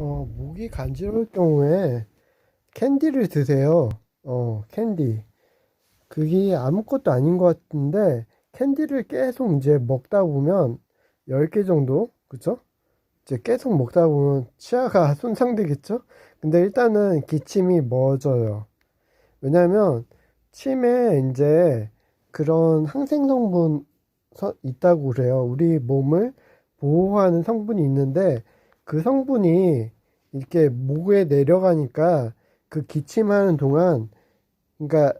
목이 간지러울 경우에 캔디를 드세요. 캔디. 그게 아무것도 아닌 것 같은데, 캔디를 계속 이제 먹다 보면 10개 정도, 그쵸? 이제 계속 먹다 보면 치아가 손상되겠죠? 근데 일단은 기침이 멎어요. 왜냐면, 침에 이제 그런 항생 성분 있다고 그래요. 우리 몸을 보호하는 성분이 있는데, 그 성분이 이렇게 목에 내려가니까 그 기침하는 동안, 그러니까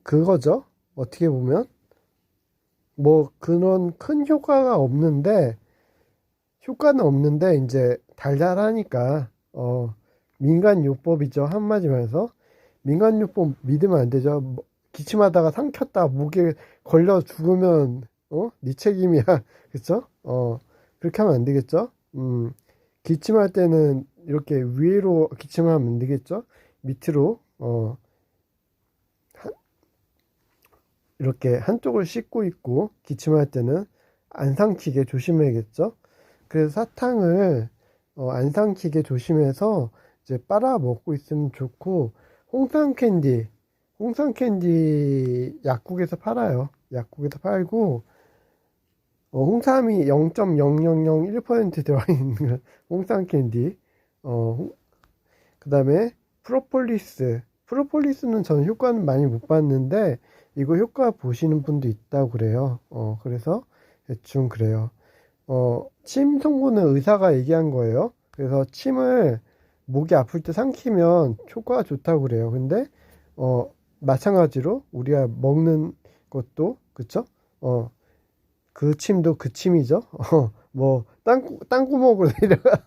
그거죠. 어떻게 보면 뭐 그런 큰 효과는 없는데 이제 달달하니까 민간요법이죠. 한마디 말해서 민간요법 믿으면 안 되죠. 기침하다가 삼켰다 목에 걸려 죽으면 네 책임이야. 그쵸? 그렇게 하면 안 되겠죠. 기침할 때는 이렇게 위로 기침하면 안 되겠죠. 밑으로 이렇게 한쪽을 씻고 있고 기침할 때는 안 삼키게 조심해야겠죠. 그래서 사탕을 안 삼키게 조심해서 이제 빨아 먹고 있으면 좋고, 홍삼 캔디 약국에서 팔아요. 약국에서 팔고 홍삼이 0.0001% 들어있는 홍삼 캔디. 그 다음에 프로폴리스는 저는 효과는 많이 못 봤는데 이거 효과 보시는 분도 있다고 그래요. 그래서 대충 그래요. 침 성분은 의사가 얘기한 거예요. 그래서 침을 목이 아플 때 삼키면 효과가 좋다고 그래요. 근데 마찬가지로 우리가 먹는 것도 그쵸? 그 침도 그 침이죠. 뭐 땅구멍으로 내려가.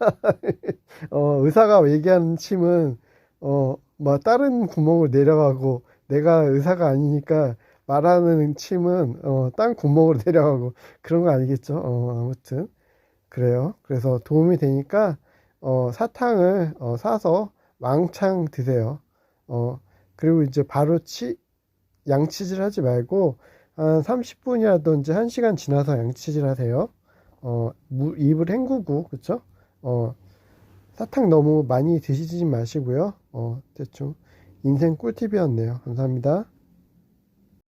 의사가 얘기하는 침은 뭐 다른 구멍으로 내려가고, 내가 의사가 아니니까 말하는 침은 땅 구멍으로 내려가고 그런 거 아니겠죠. 아무튼 그래요. 그래서 도움이 되니까 사탕을 사서 왕창 드세요. 그리고 이제 바로 양치질 하지 말고 한 30분이라든지 1시간 지나서 양치질 하세요. 입을 헹구고, 그쵸? 사탕 너무 많이 드시지 마시고요. 대충 인생 꿀팁이었네요. 감사합니다.